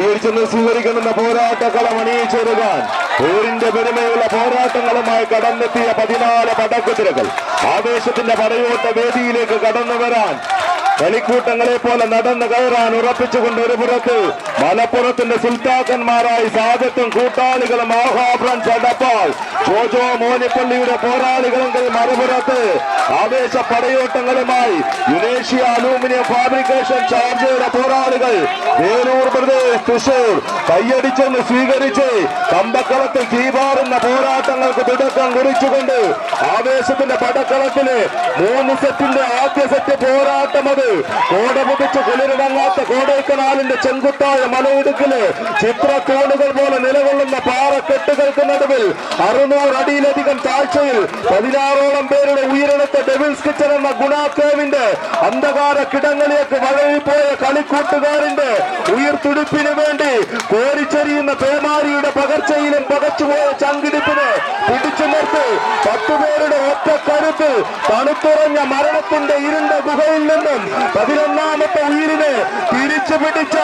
കൈയടിച്ചെന്ന് സ്വീകരിക്കുന്ന പോരാട്ടക്കളം അണിയിച്ചൊരുക്കാൻ പേരിന്റെ പെരുമയുള്ള പോരാട്ടങ്ങളുമായി കടന്നെത്തിയ 14 പടക്കുതിരകൾ ആവേശത്തിന്റെ പടയോട്ട വേദിയിലേക്ക് കടന്നു വരാൻ കളിക്കൂട്ടങ്ങളെ പോലെ നടന്നു കയറാൻ ഉറപ്പിച്ചുകൊണ്ട് ഒരു പുറത്ത് മലപ്പുറത്തിന്റെ സുൽത്താക്കന്മാരായി സാദത്തും കൂട്ടാളികളും ആഹാ ഫ്രണ്ട്സ് എടപ്പാൾ ജോജോ മോനിപ്പള്ളിയുടെ പോരാളികളെങ്കിൽ മറുപുറത്ത് ആവേശ പടയോട്ടങ്ങളുമായി യുനേഷ്യ അലൂമിനിയം ഫാബ്രിക്കേഷൻ ചാർജയുടെ പോരാളികൾ വേലൂർ പ്രദേശ് തൃശൂർ കൈയടിച്ചെന്ന് സ്വീകരിച്ച് കമ്പക്കളത്തിൽ തീപാറുന്ന പോരാട്ടങ്ങൾക്ക് തുടക്കം കുറിച്ചുകൊണ്ട് ആവേശത്തിന്റെ പടക്കളത്തില് 3 സെറ്റിന്റെ ആദ്യ സെറ്റ് പോരാട്ടം അത് കോടപുതിച്ച് കുളിരിടങ്ങാത്ത കോടൈക്കനാലിന്റെ ചെങ്കുത്തായ മലയിടുക്കില് ചിത്രത്തൂണുകൾ പോലെ നിലകൊള്ളുന്ന പാറക്കെട്ടുകൾക്ക് നടുവിൽ 600 അടിയിലധികം താഴ്ചയിൽ 16ഓളം പേരുടെ ഉയരെടുത്ത ഡെവിൾസ് കിച്ചൺ എന്ന ഗുണാക്കേവിന്റെ അന്ധകാര കിടങ്ങളിലേക്ക് വഴങ്ങിപ്പോയ കളിക്കൂട്ടുകാരന്റെ ഉയർത്തുടിപ്പിന് വേണ്ടി കോരിച്ചെറിയുന്ന പേമാരിയുടെ പകർച്ചയിലും പകച്ചുപോയ ചങ്കിടിപ്പിന് പിടിച്ചു നിർത്തി 10 പേരുടെ ഒറ്റ കരുത്ത് തണുത്തുറഞ്ഞ മരണത്തിന്റെ ഇരുണ്ട ഗുഹയിൽ നിന്നും 11ാമത്തെ ഉയിരിനെ തിരിച്ചു പിടിച്ച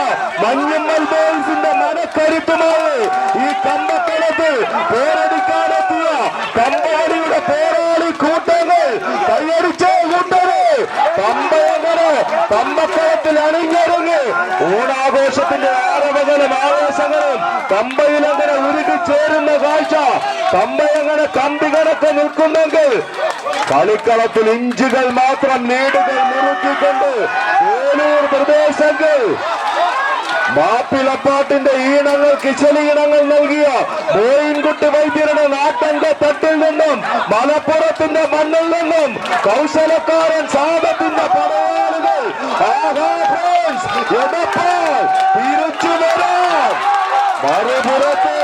മഞ്ഞമ്മൽ ബോൾസിന്റെ മനക്കരുത്തുമായി ഈ കമ്പക്കളത്ത് പോരടിക്കാനെത്തിയ കമ്പാടിയുടെ പോരാളി കൂട്ടങ്ങൾ കൈയടിച്ച കൂട്ടര് കമ്പയങ്ങനെ കമ്പക്കളത്തിൽ അണിഞ്ഞിറങ്ങി ഓണാഘോഷത്തിന്റെ ആരവങ്ങളും ആവേശങ്ങളും കമ്പയിലങ്ങനെ ഉരുകിച്ചേരുന്ന കാഴ്ച കമ്പയങ്ങനെ കമ്പി കണക്ക് നിൽക്കുന്നെങ്കിൽ കളിക്കളത്തിൽ ഇഞ്ചുകൾ മാത്രം നീടുകൾ മുറുക്കിക്കൊണ്ട് വേലൂർ പ്രദേശങ്ങൾ മാപ്പിളപ്പാട്ടിന്റെ ഈണങ്ങൾ കിശലീണങ്ങൾ നൽകിയ മോയിൻകുട്ടി വൈദ്യരുടെ നാട്ടങ്ക തട്ടിൽ നിന്നും മലപ്പുറത്തിന്റെ മണ്ണിൽ നിന്നും കൗശലക്കാരൻ സാദത്തിന്റെ പടയാളികൾ തിരിച്ചു വരാം മറുപുറത്ത്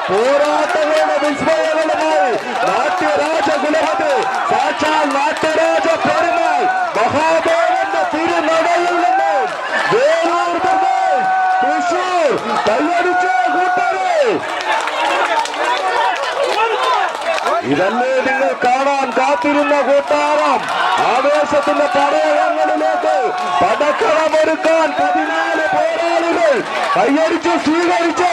പോരാട്ടങ്ങളുടെ വിസ്മയങ്ങളുമായി നാട്യരാജകുലപതി സാക്ഷാൽ നാട്യരാജ പെരുമാൾ മഹാദേവന്റെ തിരുനടയിൽ നിന്നും വേലൂർ പ്രദേശ് തൃശൂർ കൈയടിച്ച കൂട്ടരെ ഇതല്ലേ നിങ്ങൾ കാണാൻ കാത്തിരുന്ന കൂട്ടാരം ആവേശത്തിന്റെ പടയങ്ങളിലേക്ക് പടക്കളമൊരുക്കാൻ 14 പോരാളികൾ കൈയടിച്ച് സ്വീകരിച്ച്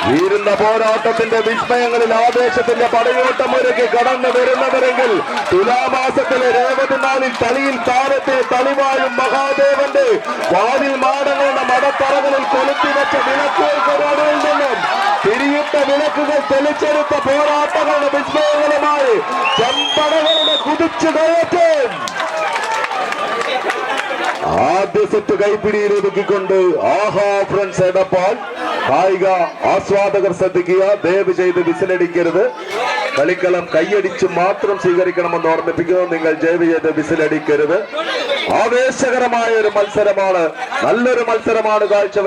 വീരുന്ന പോരാട്ടത്തിന്റെ വിസ്മയങ്ങളിൽ ആവേശത്തിന്റെ പടയോട്ടമൊരുക്കി കടന്നു വരുന്നവരെങ്കിൽ തുലാമാസത്തിലെ രേവതി നാളിൽ തളിയിൽ താരത്തെ തളിവായും മഹാദേവന്റെ വാലിൽ മാടങ്ങളുടെ മടത്തറകളിൽ കൊളുത്തിവെച്ച വിളക്കുകൾക്കൊരടിയിൽ നിന്നും തിരിയിട്ട വിളക്കുകൾ തെളിച്ചെടുത്ത പോരാട്ടങ്ങളുടെ വിസ്മയങ്ങളുമായി ചെമ്പടകളുടെ കുതിച്ചു കയറ്റം ആദ്യ സെറ്റ് കൈപ്പിടിയിൽ ഒതുക്കിക്കൊണ്ട് ആഹാ ഫ്രണ്ട്സ് എടപ്പാൾ കായിക ആസ്വാദകർ ശ്രദ്ധിക്കുക, ദയവ് ചെയ്ത് വിസിലടിക്കരുത്. കളിക്കളം കൈയടിച്ച് മാത്രം സ്വീകരിക്കണമെന്ന് ഓർമ്മിപ്പിക്കുന്നു. നിങ്ങൾ ദയവ് ചെയ്ത് വിസിലടിക്കരുത്. ആവേശകരമായ ഒരു മത്സരമാണ്, നല്ലൊരു മത്സരമാണ് കാഴ്ച